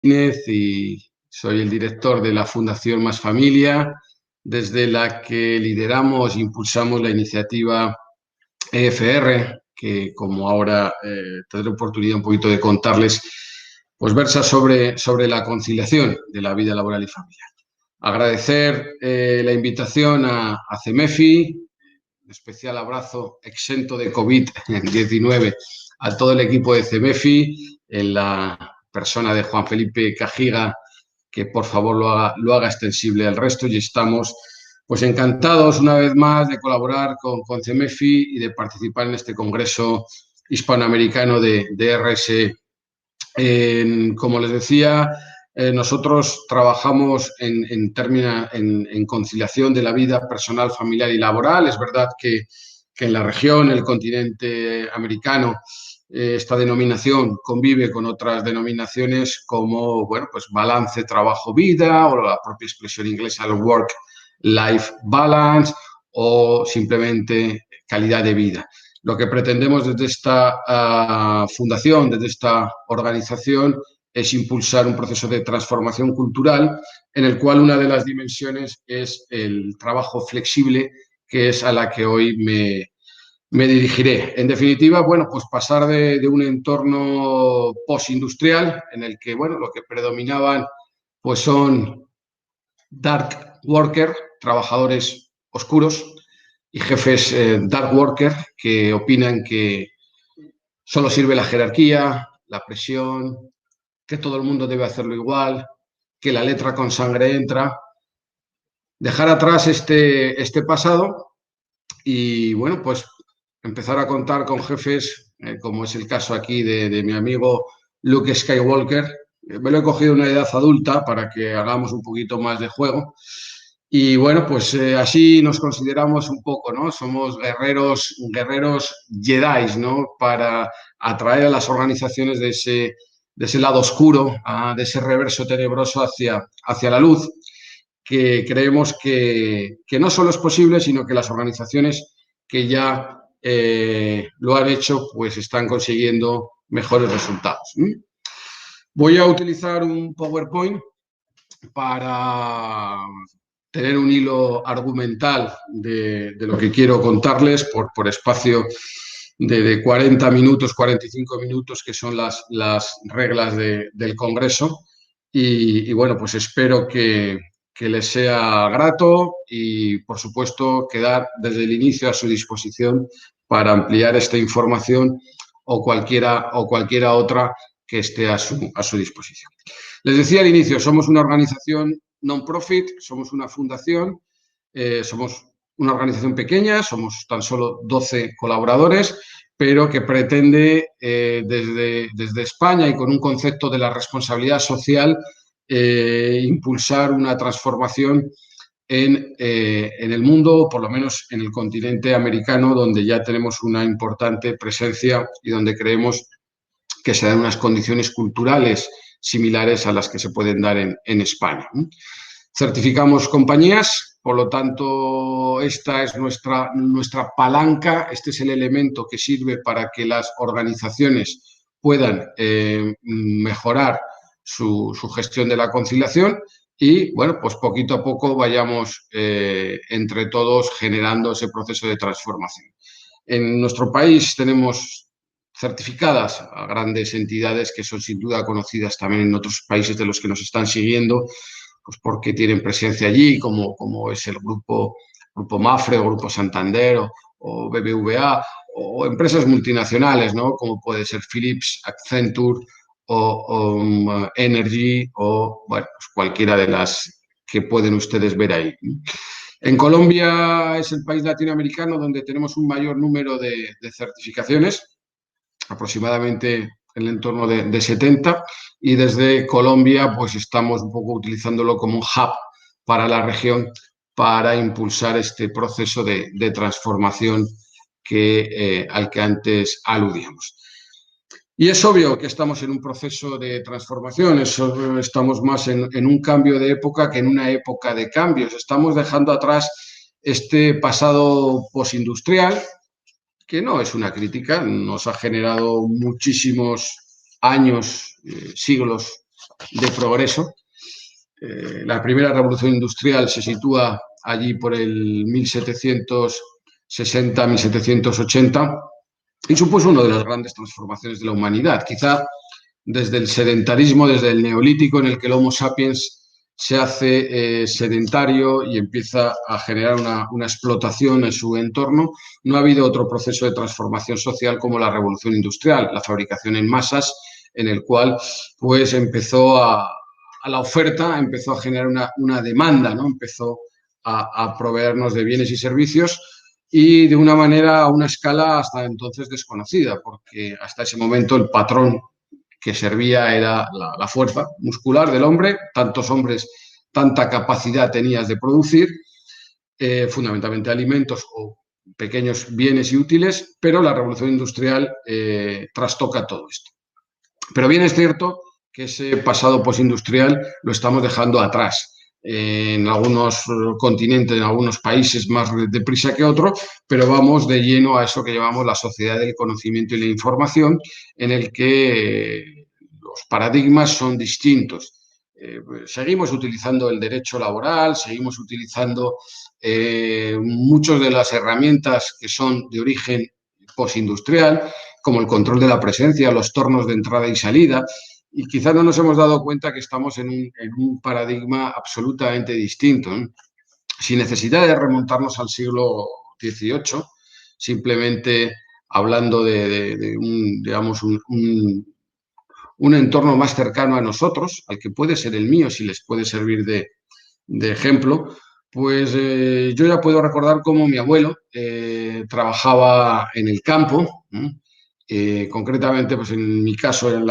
Y soy el director de la Fundación Más Familia, desde la que lideramos e impulsamos la iniciativa EFR, que como ahora tendré oportunidad un poquito de contarles, pues versa sobre la conciliación de la vida laboral y familiar. Agradecer la invitación a CEMEFI, un especial abrazo exento de COVID-19 a todo el equipo de CEMEFI, en la persona de Juan Felipe Cajiga, que por favor lo haga extensible al resto, y estamos pues encantados una vez más de colaborar con CEMEFI y de participar en este Congreso Hispanoamericano de RSE. Como les decía, nosotros trabajamos en conciliación de la vida personal, familiar y laboral. Es verdad que en la región, el continente americano, esta denominación convive con otras denominaciones como, bueno, pues balance trabajo-vida, o la propia expresión inglesa, el work-life balance, o simplemente calidad de vida. Lo que pretendemos desde esta fundación, desde esta organización, es impulsar un proceso de transformación cultural en el cual una de las dimensiones es el trabajo flexible, que es a la que hoy me dirigiré. En definitiva, bueno, pues pasar de un entorno postindustrial en el que, bueno, lo que predominaban pues son dark worker, trabajadores oscuros, y jefes dark worker que opinan que solo sirve la jerarquía, la presión, que todo el mundo debe hacerlo igual, que la letra con sangre entra. Dejar atrás este pasado y, bueno, pues empezar a contar con jefes, como es el caso aquí de mi amigo Luke Skywalker. Me lo he cogido en una edad adulta para que hagamos un poquito más de juego. Y bueno, pues así nos consideramos un poco, ¿no? Somos guerreros Jedi, ¿no? Para atraer a las organizaciones de ese lado oscuro, de ese reverso tenebroso hacia la luz, que creemos que no solo es posible, sino que las organizaciones que ya lo han hecho, pues están consiguiendo mejores resultados. Voy a utilizar un PowerPoint para tener un hilo argumental de lo que quiero contarles por espacio de 40 minutos, 45 minutos, que son las reglas del Congreso. Y bueno, pues espero que les sea grato y, por supuesto, quedar desde el inicio a su disposición para ampliar esta información o cualquiera otra que esté a su disposición. Les decía al inicio, somos una organización non-profit, somos una fundación, somos una organización pequeña, somos tan solo 12 colaboradores, pero que pretende desde España y con un concepto de la responsabilidad social impulsar una transformación en el mundo, o por lo menos en el continente americano, donde ya tenemos una importante presencia y donde creemos que se dan unas condiciones culturales similares a las que se pueden dar en España. Certificamos compañías, por lo tanto, esta es nuestra palanca, este es el elemento que sirve para que las organizaciones puedan mejorar su gestión de la conciliación y, bueno, pues poquito a poco vayamos entre todos generando ese proceso de transformación. En nuestro país tenemos certificadas a grandes entidades que son sin duda conocidas también en otros países de los que nos están siguiendo, pues porque tienen presencia allí, como es el grupo Mapfre o Grupo Santander o BBVA, o empresas multinacionales, ¿no? Como puede ser Philips, Accenture o Energy, o bueno, pues cualquiera de las que pueden ustedes ver ahí. En Colombia es el país latinoamericano donde tenemos un mayor número de certificaciones, aproximadamente en el entorno de 70, y desde Colombia pues estamos un poco utilizándolo como un hub para la región para impulsar este proceso de transformación al que antes aludíamos. Y es obvio que estamos en un proceso de transformación, estamos más en un cambio de época que en una época de cambios. Estamos dejando atrás este pasado postindustrial, que no es una crítica, nos ha generado muchísimos años, siglos de progreso. La primera revolución industrial se sitúa allí por el 1760-1780 y supuso una de las grandes transformaciones de la humanidad. Quizá desde el sedentarismo, desde el neolítico en el que el Homo sapiens se hace sedentario y empieza a generar una explotación en su entorno, no ha habido otro proceso de transformación social como la revolución industrial, la fabricación en masas, en el cual pues empezó a la oferta, empezó a generar una demanda, ¿no? Empezó a proveernos de bienes y servicios y de una manera, a una escala hasta entonces desconocida, porque hasta ese momento el patrón que servía era la fuerza muscular del hombre, tantos hombres, tanta capacidad tenías de producir, fundamentalmente alimentos o pequeños bienes y útiles, pero la revolución industrial trastoca todo esto. Pero bien es cierto que ese pasado postindustrial lo estamos dejando atrás. En algunos continentes, en algunos países más deprisa que otros, pero vamos de lleno a eso que llamamos la sociedad del conocimiento y la información, en el que los paradigmas son distintos. Seguimos utilizando el derecho laboral, seguimos utilizando muchas de las herramientas que son de origen postindustrial, como el control de la presencia, los tornos de entrada y salida, y quizás no nos hemos dado cuenta que estamos en un paradigma absolutamente distinto, ¿no? Sin necesidad de remontarnos al siglo XVIII, simplemente hablando de un, digamos, un entorno más cercano a nosotros, al que puede ser el mío, si les puede servir de ejemplo, pues yo ya puedo recordar cómo mi abuelo trabajaba en el campo, concretamente, pues en mi caso, en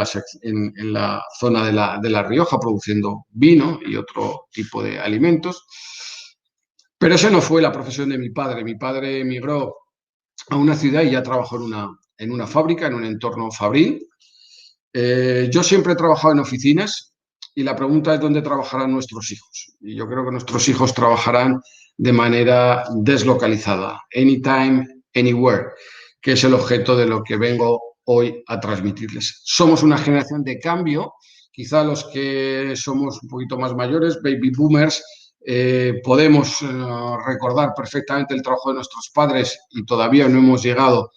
la zona de la Rioja, produciendo vino y otro tipo de alimentos. Pero esa no fue la profesión de mi padre. Mi padre emigró a una ciudad y ya trabajó en una fábrica, en un entorno fabril. Yo siempre he trabajado en oficinas y la pregunta es dónde trabajarán nuestros hijos. Y yo creo que nuestros hijos trabajarán de manera deslocalizada, anytime, anywhere, que es el objeto de lo que vengo hoy a transmitirles. Somos una generación de cambio, quizá los que somos un poquito más mayores, baby boomers, podemos recordar perfectamente el trabajo de nuestros padres y todavía no hemos llegado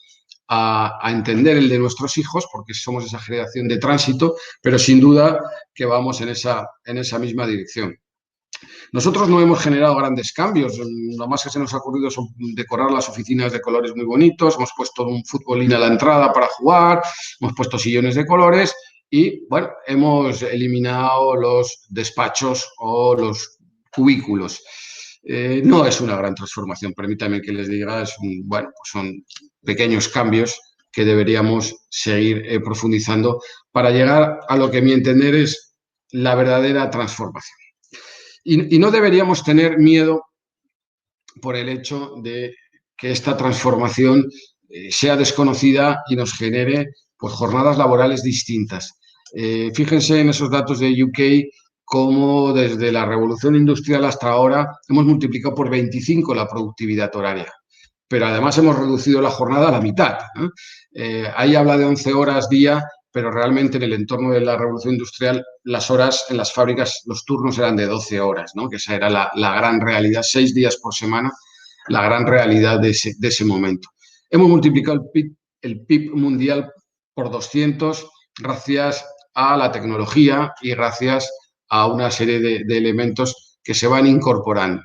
a entender el de nuestros hijos, porque somos esa generación de tránsito, pero sin duda que vamos en esa misma dirección. Nosotros no hemos generado grandes cambios, lo más que se nos ha ocurrido son decorar las oficinas de colores muy bonitos, hemos puesto un futbolín a la entrada para jugar, hemos puesto sillones de colores y, bueno, hemos eliminado los despachos o los cubículos. No es una gran transformación, permítanme que les diga, bueno, pues son pequeños cambios que deberíamos seguir profundizando para llegar a lo que a mi entender es la verdadera transformación. Y no deberíamos tener miedo por el hecho de que esta transformación sea desconocida y nos genere pues, jornadas laborales distintas. Fíjense en esos datos de UK, cómo desde la revolución industrial hasta ahora hemos multiplicado por 25 la productividad horaria. Pero además hemos reducido la jornada a la mitad. Ahí habla de 11 horas día, pero realmente en el entorno de la revolución industrial las horas en las fábricas, los turnos eran de 12 horas, ¿no? Que esa era la gran realidad, 6 días por semana, la gran realidad de ese momento. Hemos multiplicado el PIB mundial por 200 gracias a la tecnología y gracias a una serie de elementos que se van incorporando.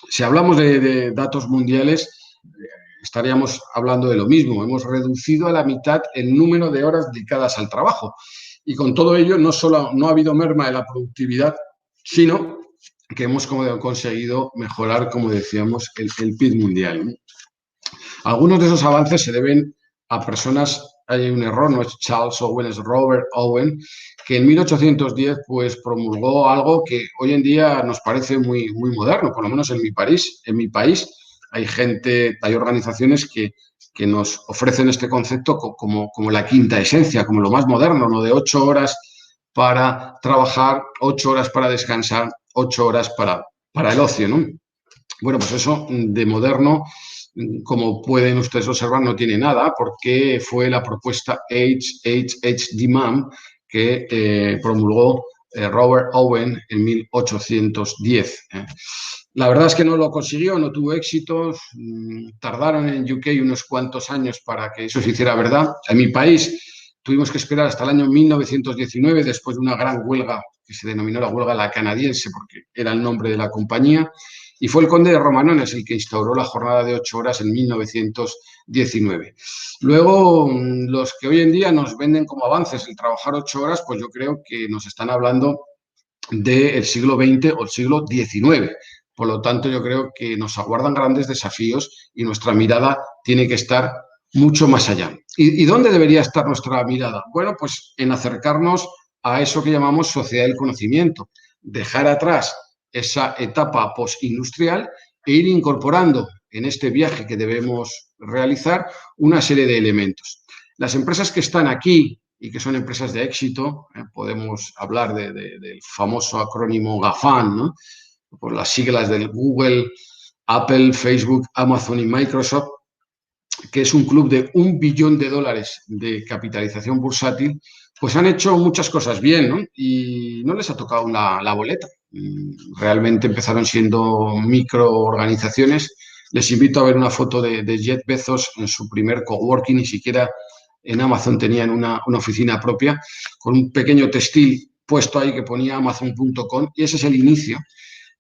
Si hablamos de datos mundiales, estaríamos hablando de lo mismo. Hemos reducido a la mitad el número de horas dedicadas al trabajo. Y con todo ello, no solo no ha habido merma de la productividad, sino que hemos conseguido mejorar, como decíamos, el PIB mundial. Algunos de esos avances se deben a personas, hay un error, no es Charles Owen, es Robert Owen, que en 1810 pues, promulgó algo que hoy en día nos parece muy, muy moderno, por lo menos en mi país hay gente, hay organizaciones que nos ofrecen este concepto como la quinta esencia, como lo más moderno, lo de 8 horas para trabajar, 8 horas para descansar, 8 horas para el ocio, ¿no? Bueno, pues eso de moderno, como pueden ustedes observar, no tiene nada, porque fue la propuesta H.H.H. Dimam que promulgó Robert Owen en 1810. La verdad es que no lo consiguió, no tuvo éxito. Tardaron en UK unos cuantos años para que eso se hiciera verdad. En mi país tuvimos que esperar hasta el año 1919, después de una gran huelga que se denominó la huelga la canadiense, porque era el nombre de la compañía, y fue el conde de Romanones el que instauró la jornada de 8 horas en 1919. Luego, los que hoy en día nos venden como avances el trabajar 8 horas, pues yo creo que nos están hablando del siglo XX o el siglo XIX. Por lo tanto, yo creo que nos aguardan grandes desafíos y nuestra mirada tiene que estar mucho más allá. ¿Y dónde debería estar nuestra mirada? Bueno, pues en acercarnos a eso que llamamos sociedad del conocimiento, dejar atrás esa etapa postindustrial e ir incorporando en este viaje que debemos realizar una serie de elementos. Las empresas que están aquí y que son empresas de éxito, podemos hablar del famoso acrónimo GAFAM, ¿no? Por las siglas del Google, Apple, Facebook, Amazon y Microsoft, que es un club de $1 billón de capitalización bursátil, pues han hecho muchas cosas bien, ¿no? Y no les ha tocado la boleta. Realmente empezaron siendo microorganizaciones. Les invito a ver una foto de Jeff Bezos en su primer coworking, ni siquiera en Amazon tenían una oficina propia, con un pequeño textil puesto ahí que ponía Amazon.com, y ese es el inicio.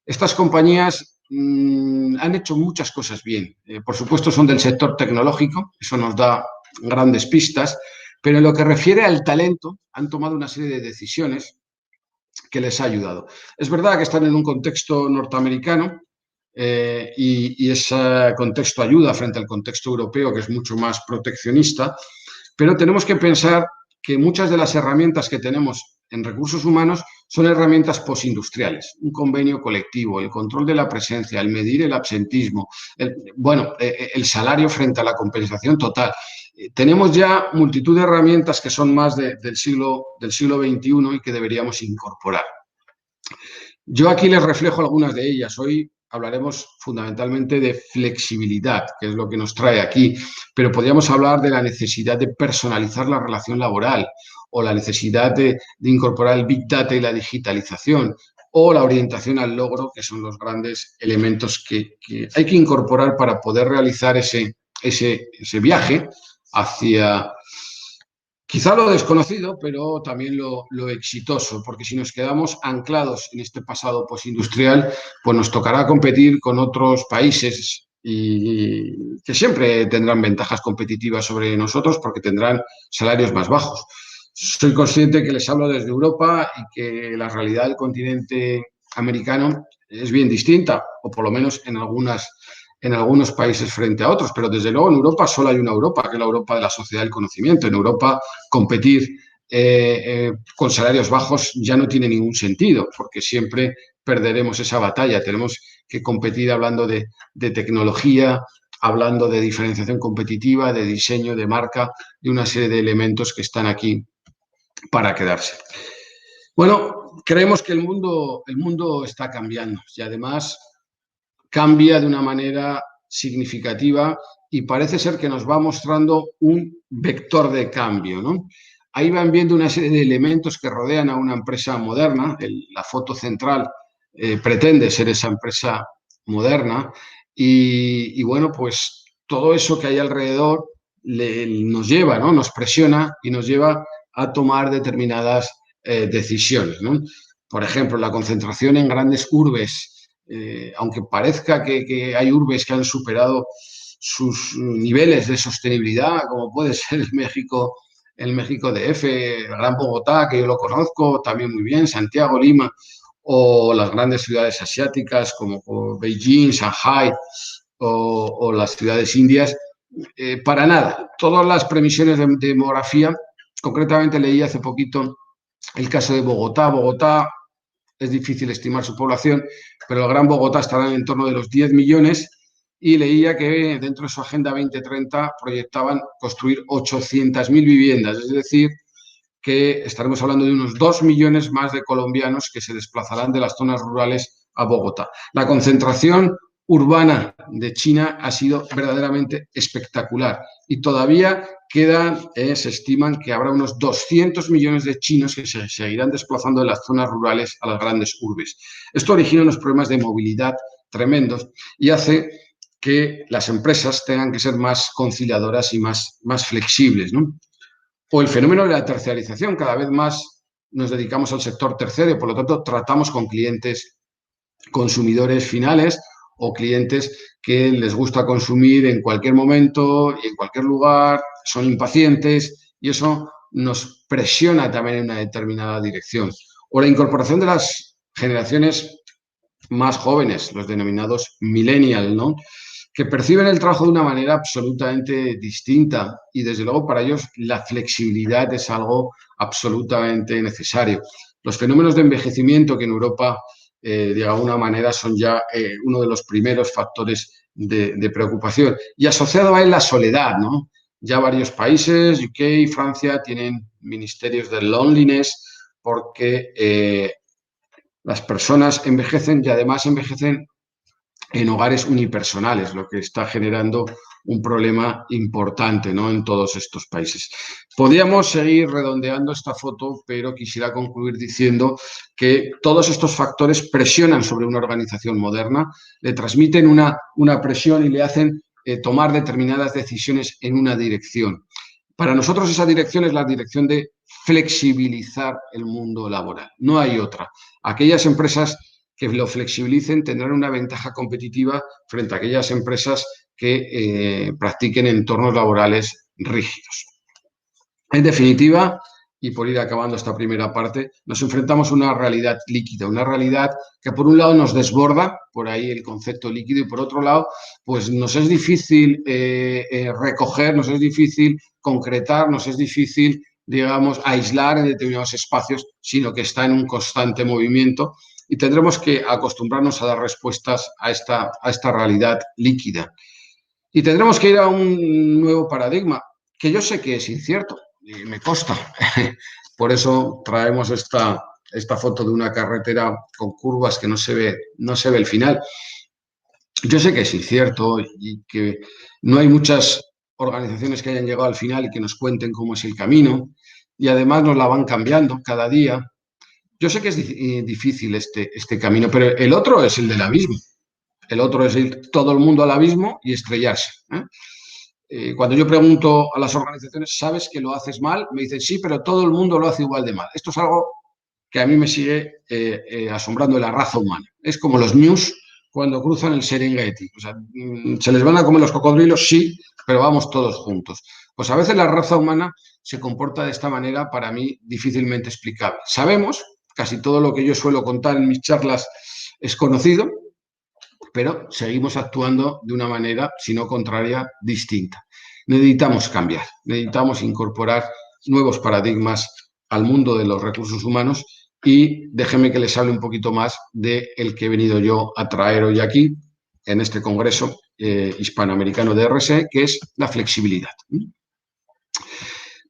Estas compañías han hecho muchas cosas bien. Por supuesto, son del sector tecnológico, eso nos da grandes pistas, pero en lo que refiere al talento, han tomado una serie de decisiones que les ha ayudado. Es verdad que están en un contexto norteamericano y ese contexto ayuda frente al contexto europeo, que es mucho más proteccionista, pero tenemos que pensar que muchas de las herramientas que tenemos en recursos humanos son herramientas postindustriales, un convenio colectivo, el control de la presencia, el medir el absentismo, el salario frente a la compensación total. Tenemos ya multitud de herramientas que son más del siglo XXI y que deberíamos incorporar. Yo aquí les reflejo algunas de ellas. Hoy hablaremos fundamentalmente de flexibilidad, que es lo que nos trae aquí, pero podríamos hablar de la necesidad de personalizar la relación laboral o la necesidad de incorporar el Big Data y la digitalización o la orientación al logro, que son los grandes elementos que hay que incorporar para poder realizar ese viaje hacia quizá lo desconocido, pero también lo exitoso, porque si nos quedamos anclados en este pasado postindustrial, pues nos tocará competir con otros países y que siempre tendrán ventajas competitivas sobre nosotros porque tendrán salarios más bajos. Soy consciente que les hablo desde Europa y que la realidad del continente americano es bien distinta, o por lo menos en algunos países frente a otros, pero desde luego en Europa solo hay una Europa, que es la Europa de la sociedad del conocimiento. En Europa competir con salarios bajos ya no tiene ningún sentido, porque siempre perderemos esa batalla. Tenemos que competir hablando de tecnología, hablando de diferenciación competitiva, de diseño, de marca, de una serie de elementos que están aquí para quedarse. Bueno, creemos que el mundo está cambiando y además cambia de una manera significativa y parece ser que nos va mostrando un vector de cambio, ¿no? Ahí van viendo una serie de elementos que rodean a una empresa moderna. La foto central pretende ser esa empresa moderna y bueno, pues todo eso que hay alrededor nos lleva, ¿no? Nos presiona y nos lleva a tomar determinadas decisiones, ¿no? Por ejemplo, la concentración en grandes urbes, aunque parezca que hay urbes que han superado sus niveles de sostenibilidad, como puede ser el México DF, el Gran Bogotá, que yo lo conozco también muy bien, Santiago, Lima, o las grandes ciudades asiáticas como Beijing, Shanghai o las ciudades indias, para nada. Todas las previsiones de demografía, concretamente leí hace poquito el caso de Bogotá. Bogotá es difícil estimar su población, pero el Gran Bogotá estará en torno de los 10 millones y leía que dentro de su Agenda 2030 proyectaban construir 800.000 viviendas, es decir, que estaremos hablando de unos 2 millones más de colombianos que se desplazarán de las zonas rurales a Bogotá. La concentración urbana de China ha sido verdaderamente espectacular y todavía quedan, se estiman que habrá unos 200 millones de chinos que se seguirán desplazando de las zonas rurales a las grandes urbes. Esto origina unos problemas de movilidad tremendos y hace que las empresas tengan que ser más conciliadoras y más flexibles, ¿no? O el fenómeno de la terciarización, cada vez más nos dedicamos al sector terciario, por lo tanto tratamos con clientes consumidores finales o clientes que les gusta consumir en cualquier momento y en cualquier lugar, son impacientes y eso nos presiona también en una determinada dirección. O la incorporación de las generaciones más jóvenes, los denominados millennials, ¿no? Que perciben el trabajo de una manera absolutamente distinta y desde luego para ellos la flexibilidad es algo absolutamente necesario. Los fenómenos de envejecimiento que en Europa de alguna manera son ya uno de los primeros factores de preocupación. Y asociado a él la soledad, ¿no? Ya varios países, UK y Francia, tienen ministerios de loneliness porque las personas envejecen y además envejecen en hogares unipersonales, lo que está generando un problema importante, ¿no?, en todos estos países. Podríamos seguir redondeando esta foto, pero quisiera concluir diciendo que todos estos factores presionan sobre una organización moderna, le transmiten una presión y le hacen tomar determinadas decisiones en una dirección. Para nosotros esa dirección es la dirección de flexibilizar el mundo laboral. No hay otra. Aquellas empresas que lo flexibilicen tendrán una ventaja competitiva frente a aquellas empresas que practiquen entornos laborales rígidos. En definitiva, y por ir acabando esta primera parte, nos enfrentamos a una realidad líquida, una realidad que por un lado nos desborda, por ahí el concepto líquido, y por otro lado, pues nos es difícil recoger, nos es difícil concretar, nos es difícil, digamos, aislar en determinados espacios, sino que está en un constante movimiento y tendremos que acostumbrarnos a dar respuestas a esta realidad líquida. Y tendremos que ir a un nuevo paradigma, que yo sé que es incierto, y me consta. Por eso traemos esta foto de una carretera con curvas que no se ve el final. Yo sé que es incierto y que no hay muchas organizaciones que hayan llegado al final y que nos cuenten cómo es el camino, y además nos la van cambiando cada día. Yo sé que es difícil este camino, pero el otro es el del abismo. El otro es ir todo el mundo al abismo y estrellarse. Cuando yo pregunto a las organizaciones, ¿sabes que lo haces mal? Me dicen, sí, pero todo el mundo lo hace igual de mal. Esto es algo que a mí me sigue asombrando de la raza humana. Es como los ñus cuando cruzan el Serengeti. O sea, ¿se les van a comer los cocodrilos? Sí, pero vamos todos juntos. Pues a veces la raza humana se comporta de esta manera, para mí difícilmente explicable. Sabemos, casi todo lo que yo suelo contar en mis charlas es conocido, pero seguimos actuando de una manera, si no contraria, distinta. Necesitamos cambiar, necesitamos incorporar nuevos paradigmas al mundo de los recursos humanos y déjenme que les hable un poquito más del que he venido yo a traer hoy aquí, en este congreso hispanoamericano de RSE, que es la flexibilidad.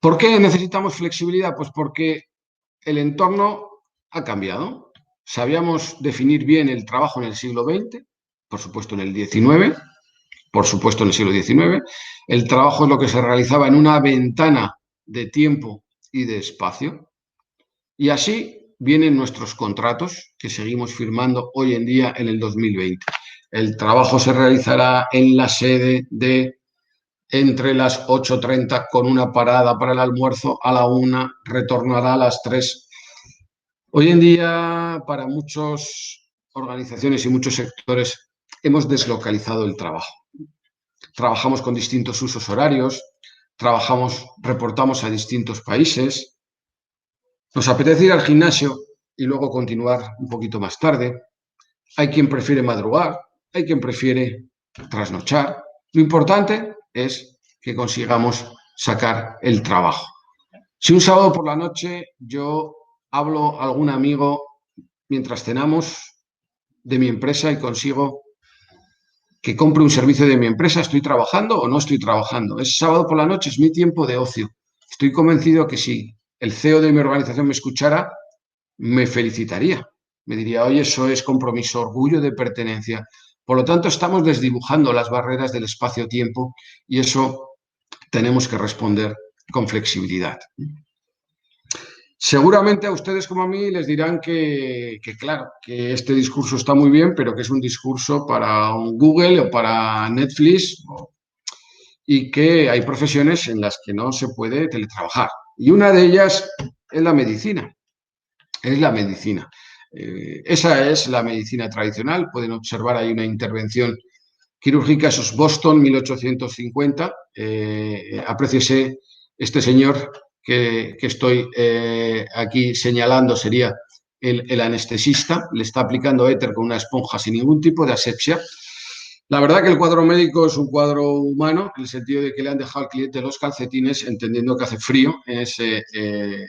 ¿Por qué necesitamos flexibilidad? Pues porque el entorno ha cambiado. Sabíamos definir bien el trabajo en el siglo XX, por supuesto en el XIX, por supuesto en el siglo XIX. El trabajo es lo que se realizaba en una ventana de tiempo y de espacio. Y así vienen nuestros contratos que seguimos firmando hoy en día en el 2020. El trabajo se realizará en la sede de entre las 8:30 con una parada para el almuerzo, a la 1 retornará a las 3. Hoy en día, para muchas organizaciones y muchos sectores, hemos deslocalizado el trabajo. Trabajamos con distintos usos horarios, reportamos a distintos países. Nos apetece ir al gimnasio y luego continuar un poquito más tarde. Hay quien prefiere madrugar, hay quien prefiere trasnochar. Lo importante es que consigamos sacar el trabajo. Si un sábado por la noche yo hablo a algún amigo mientras cenamos de mi empresa y consigo que compre un servicio de mi empresa, ¿estoy trabajando o no estoy trabajando? Es sábado por la noche, es mi tiempo de ocio. Estoy convencido que si el CEO de mi organización me escuchara, me felicitaría. Me diría, oye, eso es compromiso, orgullo de pertenencia, Por lo tanto, estamos desdibujando las barreras del espacio-tiempo y eso tenemos que responder con flexibilidad. Seguramente a ustedes como a mí les dirán claro, que este discurso está muy bien, pero que es un discurso para un Google o para Netflix y que hay profesiones en las que no se puede teletrabajar. Y una de ellas es la medicina. Es la medicina. Esa es la medicina tradicional. Pueden observar ahí una intervención quirúrgica, eso es Boston, 1850. Apréciese este señor que estoy aquí señalando, sería el anestesista, le está aplicando éter con una esponja sin ningún tipo de asepsia. La verdad que el cuadro médico es un cuadro humano, en el sentido de que le han dejado al cliente los calcetines, entendiendo que hace frío en ese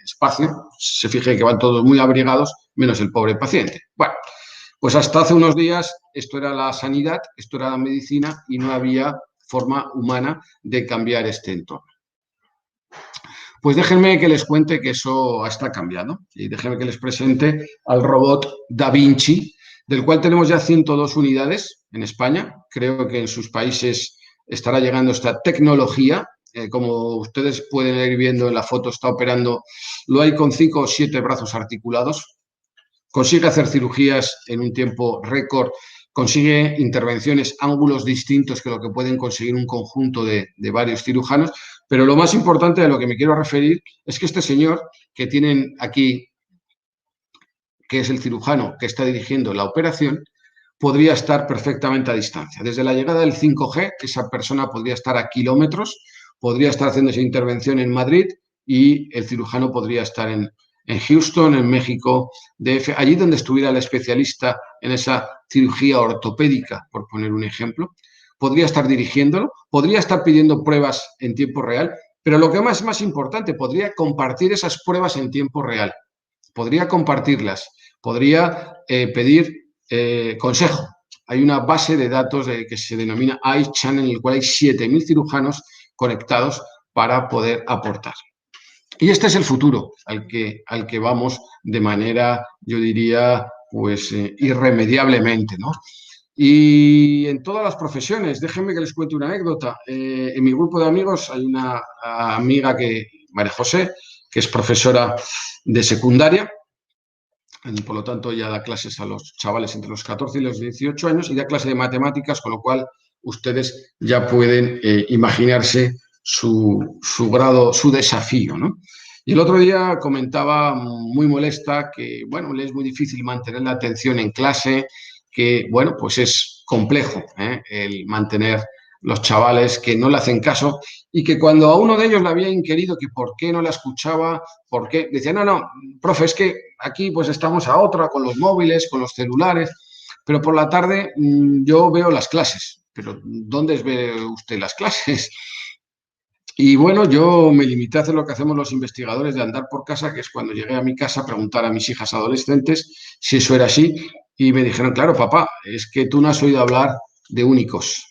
espacio. Se fije que van todos muy abrigados, menos el pobre paciente. Bueno, pues hasta hace unos días esto era la sanidad, esto era la medicina y no había forma humana de cambiar este entorno. Pues déjenme que les cuente que eso está cambiando y déjenme que les presente al robot Da Vinci, del cual tenemos ya 102 unidades en España. Creo que en sus países estará llegando esta tecnología. Como ustedes pueden ir viendo en la foto, está operando, lo hay con 5 o 7 brazos articulados. Consigue hacer cirugías en un tiempo récord, consigue intervenciones, ángulos distintos que lo que pueden conseguir un conjunto de varios cirujanos. Pero lo más importante de lo que me quiero referir es que este señor que tienen aquí, que es el cirujano que está dirigiendo la operación, podría estar perfectamente a distancia. Desde la llegada del 5G, esa persona podría estar a kilómetros, podría estar haciendo esa intervención en Madrid y el cirujano podría estar en Houston, en México, DF, allí donde estuviera el especialista en esa cirugía ortopédica, por poner un ejemplo. Podría estar dirigiéndolo, podría estar pidiendo pruebas en tiempo real, pero lo que más importante, podría compartir esas pruebas en tiempo real, podría compartirlas, podría pedir consejo. Hay una base de datos que se denomina iChannel, en el cual hay 7.000 cirujanos conectados para poder aportar. Y este es el futuro al que vamos de manera, yo diría, pues irremediablemente, ¿no? Y en todas las profesiones, déjenme que les cuente una anécdota. En mi grupo de amigos hay una amiga, María José, que es profesora de secundaria, por lo tanto ya da clases a los chavales entre los 14 y los 18 años y da clase de matemáticas, con lo cual ustedes ya pueden imaginarse su grado, su desafío, ¿no? Y el otro día comentaba muy molesta que, bueno, le es muy difícil mantener la atención en clase, que, bueno, pues es complejo el mantener los chavales que no le hacen caso y que cuando a uno de ellos le había inquirido que por qué no la escuchaba, por qué, decía, no, profe, es que aquí pues estamos a otra con los móviles, con los celulares, pero por la tarde yo veo las clases. Pero ¿dónde ve usted las clases? Y bueno, yo me limité a hacer lo que hacemos los investigadores de andar por casa, que es cuando llegué a mi casa, preguntar a mis hijas adolescentes si eso era así, y me dijeron, claro, papá, es que tú no has oído hablar de únicos.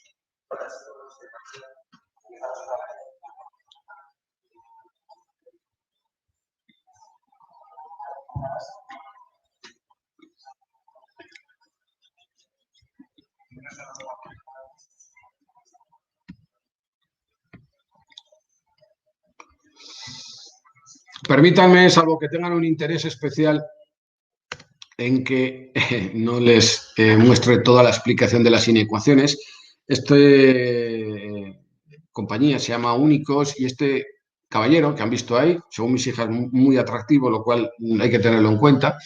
Permítanme, salvo que tengan un interés especial en que no les muestre toda la explicación de las inecuaciones. Esta compañía se llama Únicos y este caballero que han visto ahí, según mis hijas, muy atractivo, lo cual hay que tenerlo en cuenta,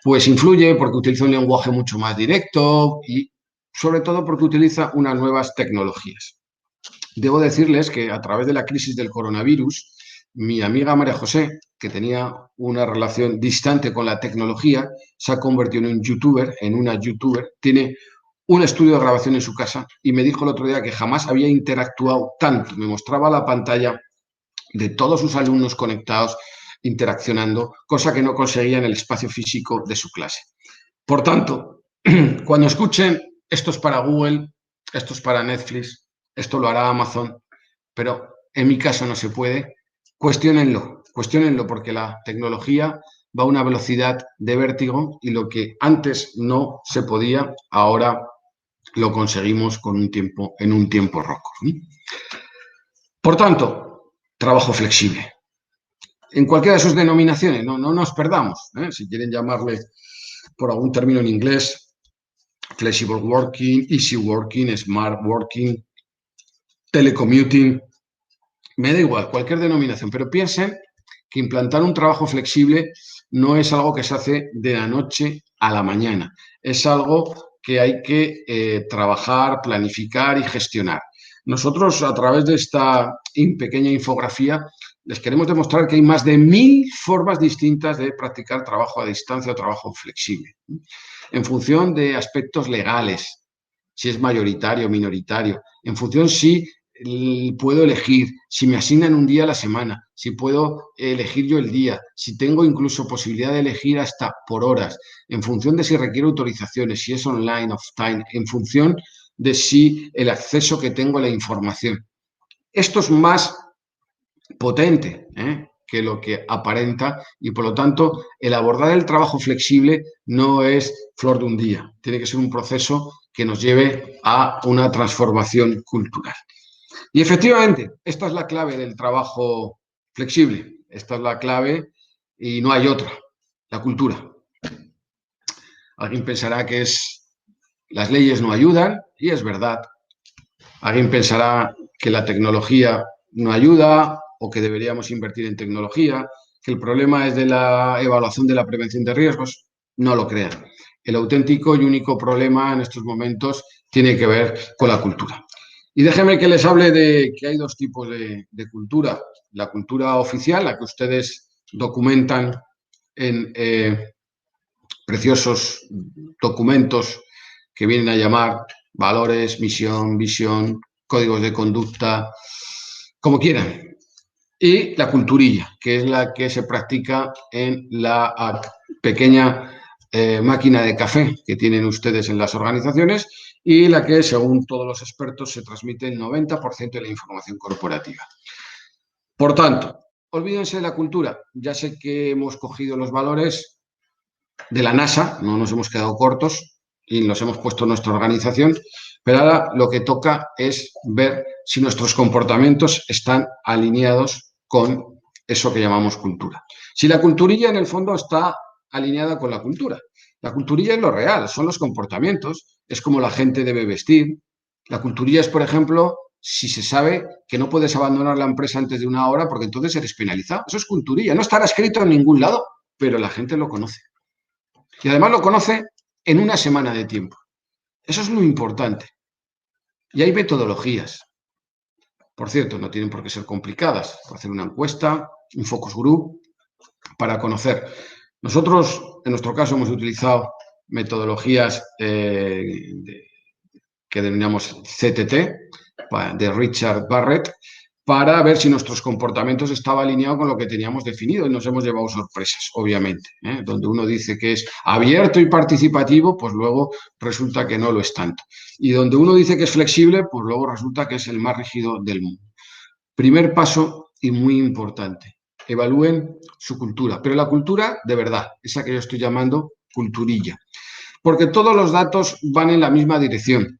pues influye porque utiliza un lenguaje mucho más directo y sobre todo porque utiliza unas nuevas tecnologías. Debo decirles que a través de la crisis del coronavirus, mi amiga María José, que tenía una relación distante con la tecnología, se ha convertido en una youtuber, tiene un estudio de grabación en su casa y me dijo el otro día que jamás había interactuado tanto. Me mostraba la pantalla de todos sus alumnos conectados, interaccionando, cosa que no conseguía en el espacio físico de su clase. Por tanto, cuando escuchen esto es para Google, esto es para Netflix, esto lo hará Amazon, pero en mi caso no se puede, cuestionenlo porque la tecnología va a una velocidad de vértigo y lo que antes no se podía, ahora lo conseguimos en un tiempo récord. Por tanto, trabajo flexible. En cualquiera de sus denominaciones, no nos perdamos. Si quieren llamarle por algún término en inglés, flexible working, easy working, smart working, telecommuting, me da igual, cualquier denominación, pero piensen que implantar un trabajo flexible no es algo que se hace de la noche a la mañana, es algo que hay que trabajar, planificar y gestionar. Nosotros, a través de esta pequeña infografía, les queremos demostrar que hay más de 1000 formas distintas de practicar trabajo a distancia o trabajo flexible, en función de aspectos legales, si es mayoritario o minoritario, en función si puedo elegir, si me asignan un día a la semana, si puedo elegir yo el día, si tengo incluso posibilidad de elegir hasta por horas, en función de si requiero autorizaciones, si es online, offline, en función de si el acceso que tengo a la información. Esto es más potente que lo que aparenta y, por lo tanto, el abordar el trabajo flexible no es flor de un día. Tiene que ser un proceso que nos lleve a una transformación cultural. Y efectivamente, esta es la clave del trabajo flexible. Esta es la clave y no hay otra, la cultura. Alguien pensará que las leyes no ayudan y es verdad. Alguien pensará que la tecnología no ayuda o que deberíamos invertir en tecnología, que el problema es de la evaluación de la prevención de riesgos. No lo crean. El auténtico y único problema en estos momentos tiene que ver con la cultura. Y déjenme que les hable de que hay dos tipos de cultura. La cultura oficial, la que ustedes documentan en preciosos documentos que vienen a llamar valores, misión, visión, códigos de conducta, como quieran. Y la culturilla, que es la que se practica en la pequeña máquina de café que tienen ustedes en las organizaciones y la que, según todos los expertos, se transmite el 90% de la información corporativa. Por tanto, olvídense de la cultura. Ya sé que hemos cogido los valores de la NASA, no nos hemos quedado cortos y los hemos puesto en nuestra organización, pero ahora lo que toca es ver si nuestros comportamientos están alineados con eso que llamamos cultura. Si la culturilla en el fondo está alineada con la cultura. La culturilla es lo real, son los comportamientos, es como la gente debe vestir. La culturilla es, por ejemplo, si se sabe que no puedes abandonar la empresa antes de una hora porque entonces eres penalizado. Eso es culturilla. No estará escrito en ningún lado, pero la gente lo conoce. Y además lo conoce en una semana de tiempo. Eso es lo importante. Y hay metodologías. Por cierto, no tienen por qué ser complicadas. Por hacer una encuesta, un focus group, para conocer. Nosotros, en nuestro caso, hemos utilizado metodologías que denominamos CTT, de Richard Barrett, para ver si nuestros comportamientos estaban alineados con lo que teníamos definido y nos hemos llevado sorpresas, obviamente. Donde uno dice que es abierto y participativo, pues luego resulta que no lo es tanto. Y donde uno dice que es flexible, pues luego resulta que es el más rígido del mundo. Primer paso y muy importante, evalúen su cultura, pero la cultura de verdad, esa que yo estoy llamando culturilla, porque todos los datos van en la misma dirección.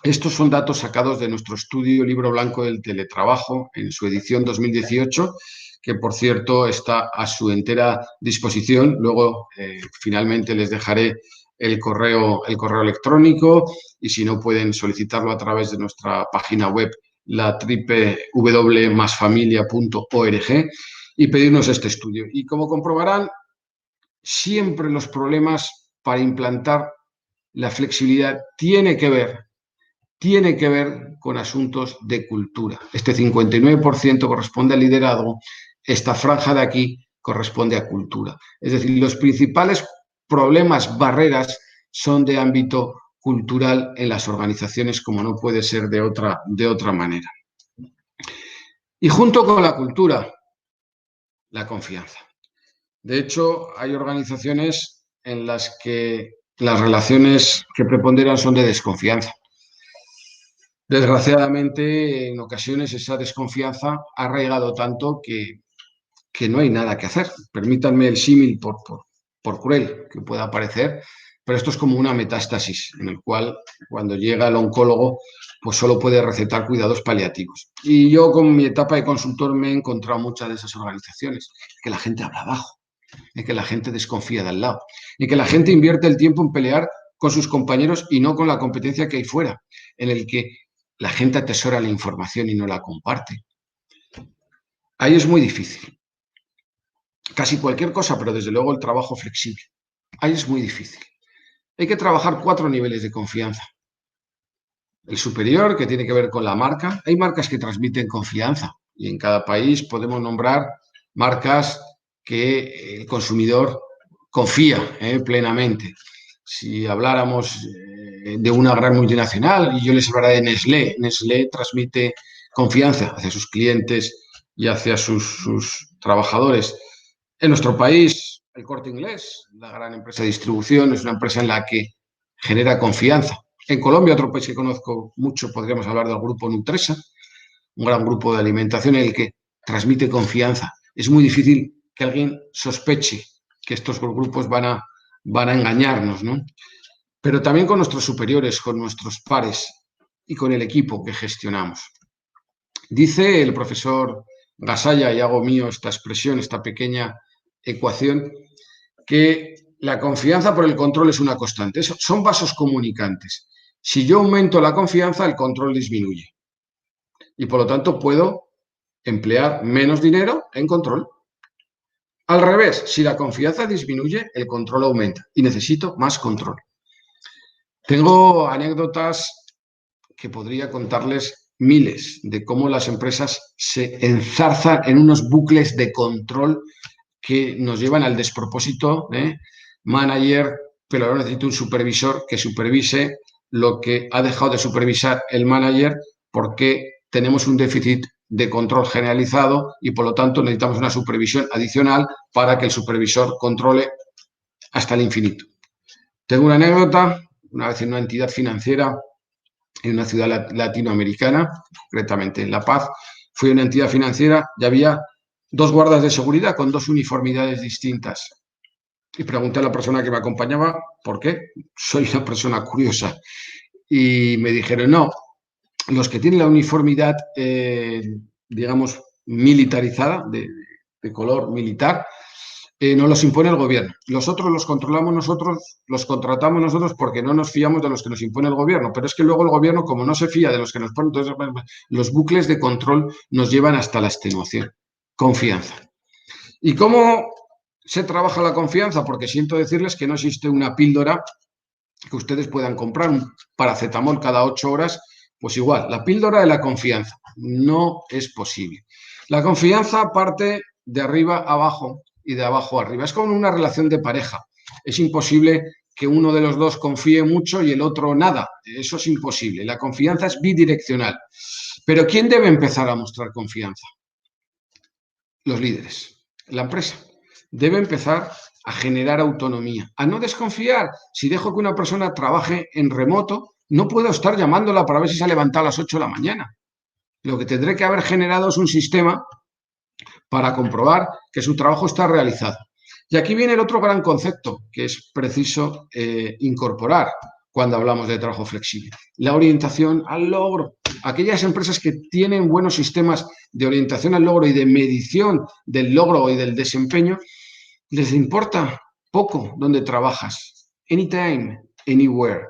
Estos son datos sacados de nuestro estudio Libro Blanco del Teletrabajo en su edición 2018, que por cierto está a su entera disposición. Luego finalmente les dejaré el correo electrónico y si no pueden solicitarlo a través de nuestra página web, la www.masfamilia.org y pedirnos este estudio. Y como comprobarán, siempre los problemas para implantar la flexibilidad tiene que ver con asuntos de cultura. Este 59% corresponde al liderazgo, esta franja de aquí corresponde a cultura. Es decir, los principales problemas, barreras, son de ámbito cultural en las organizaciones, como no puede ser de otra manera. Y junto con la cultura, la confianza. De hecho, hay organizaciones en las que las relaciones que preponderan son de desconfianza. Desgraciadamente, en ocasiones esa desconfianza ha arraigado tanto que no hay nada que hacer. Permítanme el símil, por cruel que pueda parecer, pero esto es como una metástasis, en el cual cuando llega el oncólogo, pues solo puede recetar cuidados paliativos. Y yo con mi etapa de consultor me he encontrado muchas de esas organizaciones, que la gente habla bajo, y que la gente desconfía de al lado, y que la gente invierte el tiempo en pelear con sus compañeros y no con la competencia que hay fuera, en el que la gente atesora la información y no la comparte. Ahí es muy difícil. Casi cualquier cosa, pero desde luego el trabajo flexible. Ahí es muy difícil. Hay que trabajar 4 niveles de confianza. El superior, que tiene que ver con la marca. Hay marcas que transmiten confianza y en cada país podemos nombrar marcas que el consumidor confía plenamente. Si habláramos de una gran multinacional, y yo les hablaré de Nestlé, Nestlé transmite confianza hacia sus clientes y hacia sus trabajadores. En nuestro país, el Corte Inglés, la gran empresa de distribución, es una empresa en la que genera confianza. En Colombia, otro país que conozco mucho, podríamos hablar del grupo Nutresa, un gran grupo de alimentación en el que transmite confianza. Es muy difícil que alguien sospeche que estos grupos van a engañarnos, ¿no? Pero también con nuestros superiores, con nuestros pares y con el equipo que gestionamos. Dice el profesor Gasalla, y hago mío esta expresión, esta pequeña ecuación, que la confianza por el control es una constante. Son vasos comunicantes. Si yo aumento la confianza, el control disminuye. Y por lo tanto puedo emplear menos dinero en control. Al revés, si la confianza disminuye, el control aumenta y necesito más control. Tengo anécdotas que podría contarles miles de cómo las empresas se enzarzan en unos bucles de control que nos llevan al despropósito, manager, pero ahora necesito un supervisor que supervise lo que ha dejado de supervisar el manager porque tenemos un déficit de control generalizado y por lo tanto necesitamos una supervisión adicional para que el supervisor controle hasta el infinito. Tengo una anécdota, una vez en una entidad financiera en una ciudad latinoamericana, concretamente en La Paz, fui a una entidad financiera y había 2 guardas de seguridad con 2 uniformidades distintas. Y pregunté a la persona que me acompañaba, ¿por qué? Soy una persona curiosa. Y me dijeron, no, los que tienen la uniformidad, digamos, militarizada, de color militar, nos los impone el gobierno. Los otros los controlamos nosotros, los contratamos nosotros porque no nos fiamos de los que nos impone el gobierno. Pero es que luego el gobierno, como no se fía de los que nos ponen, entonces los bucles de control nos llevan hasta la extenuación. Confianza. ¿Y cómo se trabaja la confianza? Porque siento decirles que no existe una píldora que ustedes puedan comprar, un paracetamol cada 8 horas, pues igual, la píldora de la confianza. No es posible. La confianza parte de arriba a abajo y de abajo a arriba. Es como una relación de pareja. Es imposible que uno de los dos confíe mucho y el otro nada. Eso es imposible. La confianza es bidireccional. Pero ¿quién debe empezar a mostrar confianza? Los líderes, la empresa. Debe empezar a generar autonomía, a no desconfiar. Si dejo que una persona trabaje en remoto, no puedo estar llamándola para ver si se ha levantado a las 8 de la mañana. Lo que tendré que haber generado es un sistema para comprobar que su trabajo está realizado. Y aquí viene el otro gran concepto que es preciso incorporar cuando hablamos de trabajo flexible. La orientación al logro. Aquellas empresas que tienen buenos sistemas de orientación al logro y de medición del logro y del desempeño, les importa poco dónde trabajas. Anytime, anywhere.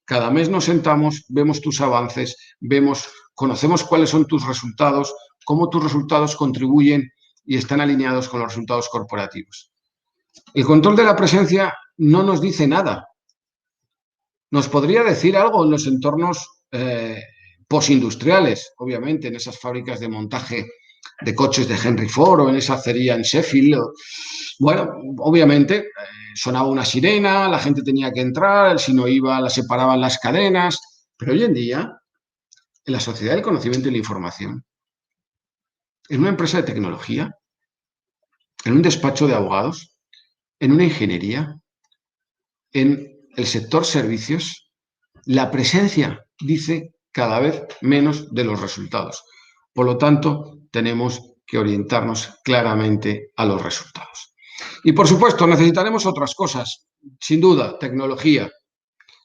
Cada mes nos sentamos, vemos tus avances, conocemos cuáles son tus resultados, cómo tus resultados contribuyen y están alineados con los resultados corporativos. El control de la presencia no nos dice nada. Nos podría decir algo en los entornos postindustriales, obviamente, en esas fábricas de montaje de coches de Henry Ford o en esa acería en Sheffield. Bueno, obviamente sonaba una sirena, la gente tenía que entrar, si no iba la separaban las cadenas, pero hoy en día, en la sociedad del conocimiento y la información, en una empresa de tecnología, en un despacho de abogados, en una ingeniería, en el sector servicios, la presencia dice cada vez menos de los resultados. Por lo tanto, tenemos que orientarnos claramente a los resultados. Y por supuesto, necesitaremos otras cosas. sin duda, tecnología.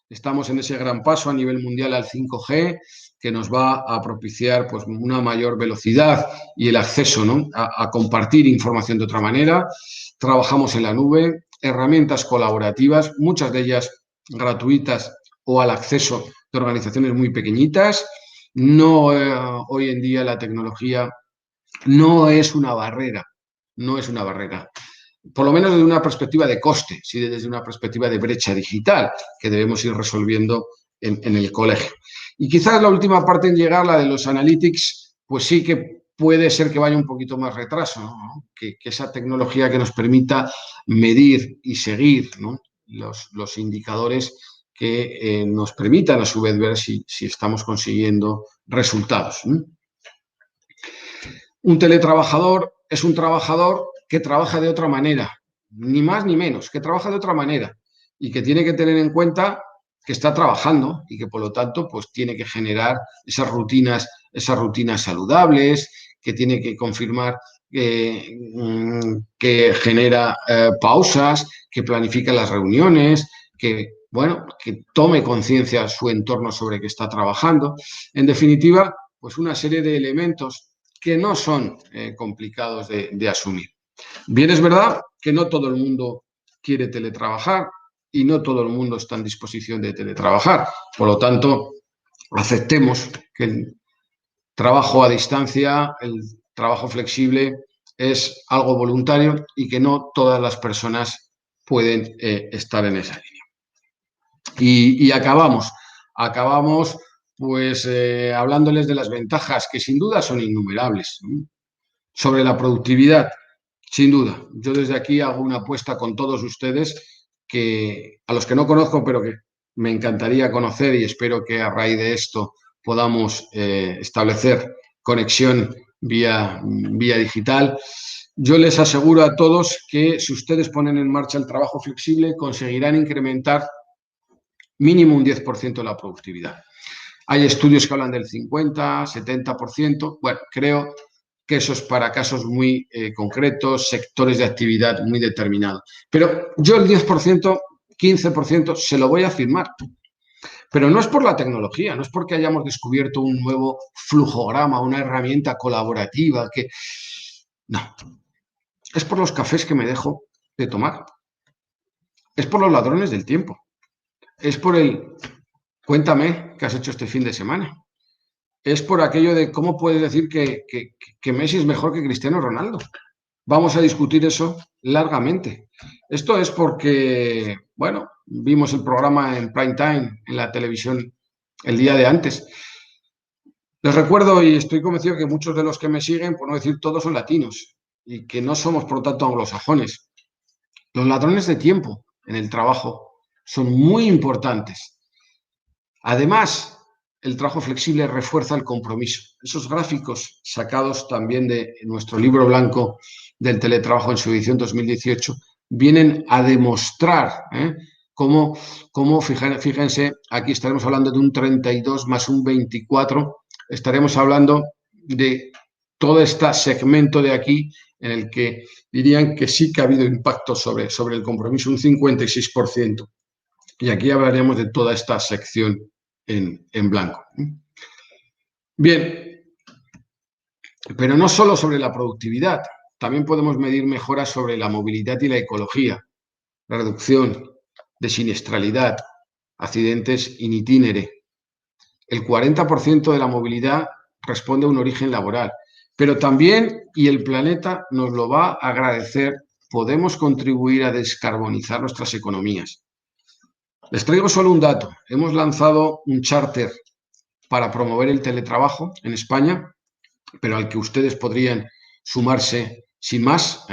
Estamos en ese gran paso a nivel mundial al 5G, que nos va a propiciar pues, una mayor velocidad y el acceso, ¿no?, a compartir información de otra manera. Trabajamos en la nube, herramientas colaborativas, muchas de ellas gratuitas o al acceso de organizaciones muy pequeñitas. No, hoy en día la tecnología no es una barrera, no es una barrera, por lo menos desde una perspectiva de coste, sí desde una perspectiva de brecha digital que debemos ir resolviendo en el colegio. Y quizás la última parte en llegar, la de los analytics, pues sí que puede ser que vaya un poquito más retraso, ¿no? Que esa tecnología que nos permita medir y seguir, ¿no?, los indicadores que nos permitan a su vez ver si estamos consiguiendo resultados, ¿no? Un teletrabajador es un trabajador que trabaja de otra manera, ni más ni menos, que trabaja de otra manera y que tiene que tener en cuenta que está trabajando y que por lo tanto pues tiene que generar esas rutinas saludables, que tiene que confirmar que genera pausas, que planifica las reuniones, que, bueno, que tome conciencia su entorno sobre que está trabajando. En definitiva, pues una serie de elementos que no son complicados de asumir. Bien, es verdad que no todo el mundo quiere teletrabajar y no todo el mundo está en disposición de teletrabajar. Por lo tanto, aceptemos que el trabajo a distancia, el trabajo flexible, es algo voluntario y que no todas las personas pueden estar en esa línea. Y acabamos pues hablándoles de las ventajas, que sin duda son innumerables, ¿no?, sobre la productividad. Sin duda, yo desde aquí hago una apuesta con todos ustedes, que a los que no conozco, pero que me encantaría conocer, y espero que a raíz de esto podamos establecer conexión vía digital. Yo les aseguro a todos que si ustedes ponen en marcha el trabajo flexible, conseguirán incrementar mínimo un 10% de la productividad. Hay estudios que hablan del 50, 70%. Bueno, creo que eso es para casos muy concretos, sectores de actividad muy determinados. Pero yo el 10%, 15% se lo voy a firmar. Pero no es por la tecnología, no es porque hayamos descubierto un nuevo flujograma, una herramienta colaborativa que... No, es por los cafés que me dejo de tomar. Es por los ladrones del tiempo. Es por el... Cuéntame qué has hecho este fin de semana. Es por aquello de cómo puedes decir que Messi es mejor que Cristiano Ronaldo. Vamos a discutir eso largamente. Esto es porque, bueno, vimos el programa en prime time en la televisión el día de antes. Les recuerdo, y estoy convencido que muchos de los que me siguen, por no decir todos, son latinos y que no somos, por lo tanto, anglosajones. Los ladrones de tiempo en el trabajo son muy importantes. Además, el trabajo flexible refuerza el compromiso. Esos gráficos sacados también de nuestro libro blanco del teletrabajo en su edición 2018 vienen a demostrar cómo, fíjense, aquí estaremos hablando de un 32 más un 24, estaremos hablando de todo este segmento de aquí en el que dirían que sí que ha habido impacto sobre el compromiso, un 56%. Y aquí hablaremos de toda esta sección en blanco. Bien, pero no solo sobre la productividad, también podemos medir mejoras sobre la movilidad y la ecología, la reducción de siniestralidad, accidentes in itinere. El 40% de la movilidad responde a un origen laboral, pero también, y el planeta nos lo va a agradecer, podemos contribuir a descarbonizar nuestras economías. Les traigo solo un dato. Hemos lanzado un charter para promover el teletrabajo en España, pero al que ustedes podrían sumarse sin más.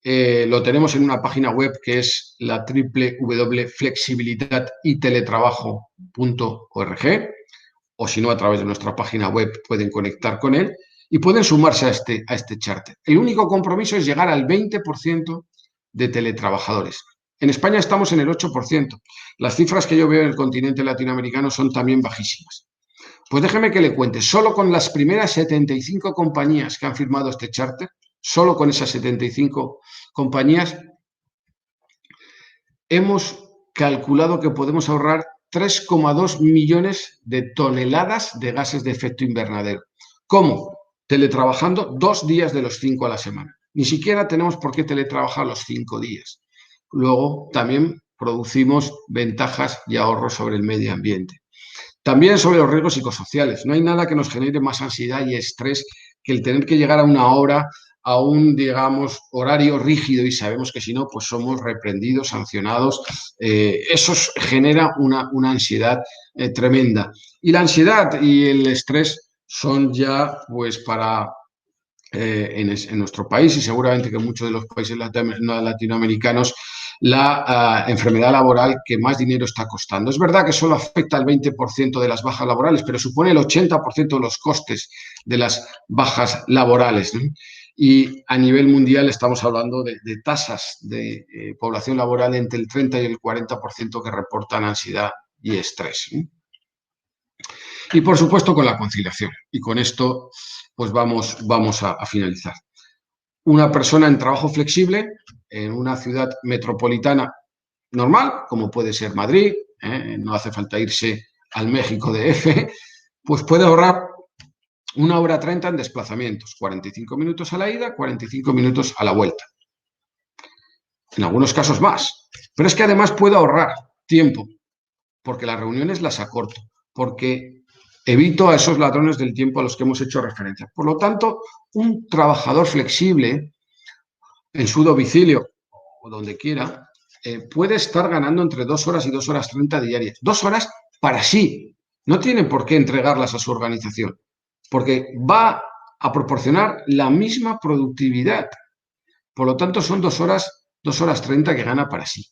Lo tenemos en una página web que es la www.flexibilidaditeletrabajo.org, o si no, a través de nuestra página web pueden conectar con él y pueden sumarse a este charter. El único compromiso es llegar al 20% de teletrabajadores. En España estamos en el 8%. Las cifras que yo veo en el continente latinoamericano son también bajísimas. Pues déjeme que le cuente, solo con las primeras 75 compañías que han firmado este charter, solo con esas 75 compañías, hemos calculado que podemos ahorrar 3,2 millones de toneladas de gases de efecto invernadero. ¿Cómo? Teletrabajando 2 días de los 5 a la semana. Ni siquiera tenemos por qué teletrabajar los 5 días. Luego también producimos ventajas y ahorros sobre el medio ambiente. También sobre los riesgos psicosociales. No hay nada que nos genere más ansiedad y estrés que el tener que llegar a una hora, a un, digamos, horario rígido y sabemos que si no, pues somos reprendidos, sancionados. Eso genera una ansiedad tremenda. Y la ansiedad y el estrés son ya, pues, para en nuestro país y seguramente que en muchos de los países latinoamericanos, la enfermedad laboral que más dinero está costando. Es verdad que solo afecta al 20% de las bajas laborales, pero supone el 80% de los costes de las bajas laborales, ¿no? Y a nivel mundial estamos hablando de tasas de población laboral entre el 30 y el 40% que reportan ansiedad y estrés, ¿no? Y por supuesto con la conciliación. Y con esto pues vamos a finalizar. Una persona en trabajo flexible en una ciudad metropolitana normal, como puede ser Madrid, no hace falta irse al México DF, pues puede ahorrar 1 hora 30 en desplazamientos, 45 minutos a la ida, 45 minutos a la vuelta. En algunos casos más. Pero es que además puedo ahorrar tiempo, porque las reuniones las acorto, porque evito a esos ladrones del tiempo a los que hemos hecho referencia. Por lo tanto, un trabajador flexible en su domicilio o donde quiera, puede estar ganando entre 2 horas y 2 horas 30 diarias. 2 horas para sí. No tiene por qué entregarlas a su organización, porque va a proporcionar la misma productividad. Por lo tanto, son 2 horas 30 que gana para sí.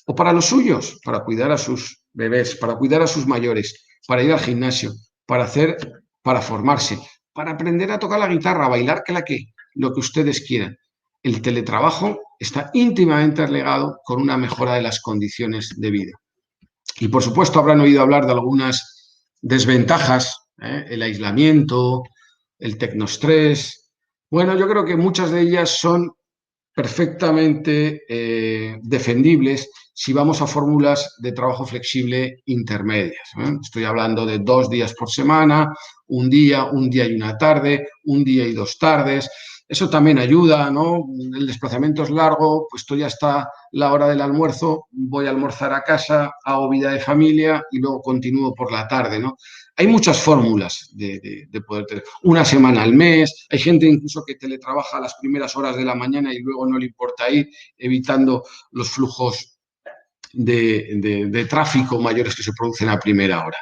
O para los suyos, para cuidar a sus bebés, para cuidar a sus mayores, para ir al gimnasio, para formarse, para aprender a tocar la guitarra, a bailar lo que ustedes quieran. El teletrabajo está íntimamente ligado con una mejora de las condiciones de vida. Y por supuesto habrán oído hablar de algunas desventajas, el aislamiento, el tecnoestrés. Bueno, yo creo que muchas de ellas son perfectamente defendibles si vamos a fórmulas de trabajo flexible intermedias. Estoy hablando de 2 días por semana, un día y una tarde, un día y 2 tardes. Eso también ayuda, ¿no? El desplazamiento es largo, pues esto ya está la hora del almuerzo, voy a almorzar a casa, hago vida de familia y luego continúo por la tarde, ¿no? Hay muchas fórmulas de poder tener. Una semana al mes, hay gente incluso que teletrabaja a las primeras horas de la mañana y luego no le importa ir, evitando los flujos de tráfico mayores que se producen a primera hora.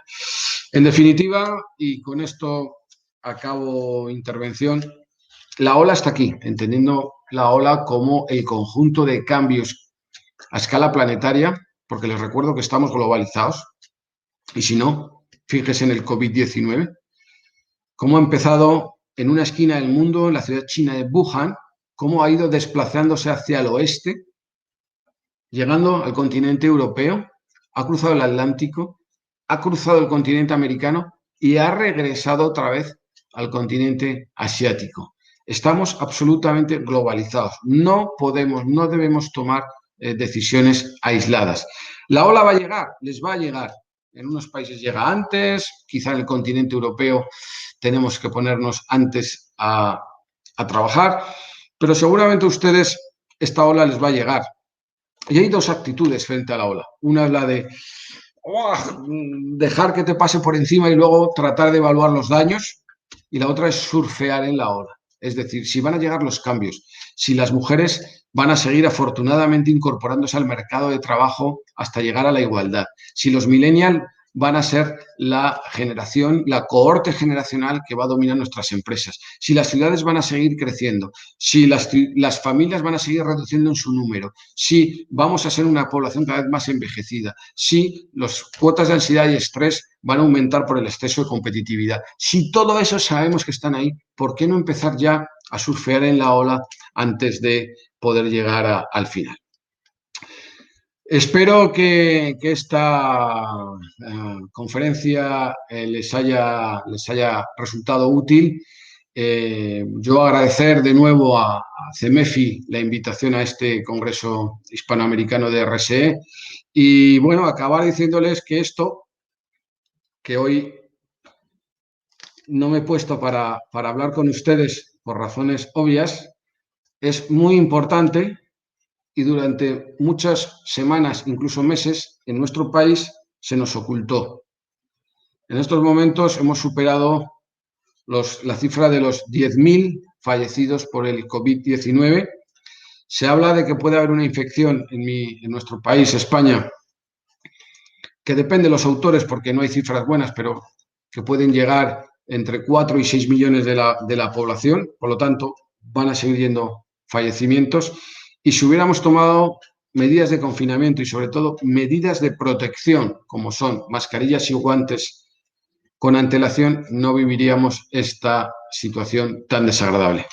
En definitiva, y con esto acabo intervención, la ola está aquí, entendiendo la ola como el conjunto de cambios a escala planetaria, porque les recuerdo que estamos globalizados, y si no, fíjese en el COVID-19, cómo ha empezado en una esquina del mundo, en la ciudad china de Wuhan, cómo ha ido desplazándose hacia el oeste, llegando al continente europeo, ha cruzado el Atlántico, ha cruzado el continente americano y ha regresado otra vez al continente asiático. Estamos absolutamente globalizados. No debemos tomar decisiones aisladas. La ola va a llegar, les va a llegar. En unos países llega antes, quizá en el continente europeo tenemos que ponernos antes a trabajar, pero seguramente a ustedes esta ola les va a llegar. Y hay 2 actitudes frente a la ola. Una es la de dejar que te pase por encima y luego tratar de evaluar los daños, y la otra es surfear en la ola. Es decir, si van a llegar los cambios, si las mujeres van a seguir afortunadamente incorporándose al mercado de trabajo hasta llegar a la igualdad, si los millennials van a ser la generación, la cohorte generacional que va a dominar nuestras empresas, si las ciudades van a seguir creciendo, si las familias van a seguir reduciendo en su número, si vamos a ser una población cada vez más envejecida, si las cuotas de ansiedad y estrés van a aumentar por el exceso de competitividad. Si todo eso sabemos que están ahí, ¿por qué no empezar ya a surfear en la ola antes de poder llegar al final? Espero que esta conferencia les haya resultado útil Yo agradecer de nuevo a CEMEFI la invitación a este Congreso Hispanoamericano de RSE y, bueno, acabar diciéndoles que esto, que hoy no me he puesto para hablar con ustedes por razones obvias, es muy importante y durante muchas semanas, incluso meses, en nuestro país se nos ocultó. En estos momentos hemos superado la cifra de los 10.000 fallecidos por el COVID-19. Se habla de que puede haber una infección en nuestro país, España, que depende de los autores porque no hay cifras buenas, pero que pueden llegar entre 4 y 6 millones de la población. Por lo tanto, van a seguir yendo fallecimientos. Y si hubiéramos tomado medidas de confinamiento y sobre todo medidas de protección, como son mascarillas y guantes, con antelación, no viviríamos esta situación tan desagradable.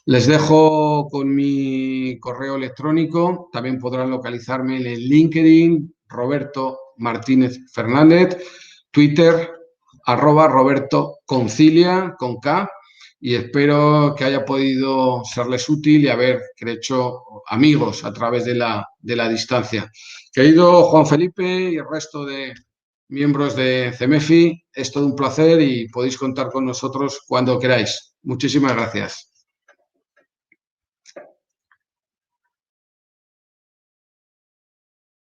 Les dejo con mi correo electrónico, también podrán localizarme en el LinkedIn, Roberto Martínez Fernández, Twitter, @Roberto Concilia, con K, y espero que haya podido serles útil y haber hecho amigos a través de la distancia. Querido Juan Felipe y el resto de miembros de CEMEFI, es todo un placer y podéis contar con nosotros cuando queráis. Muchísimas gracias.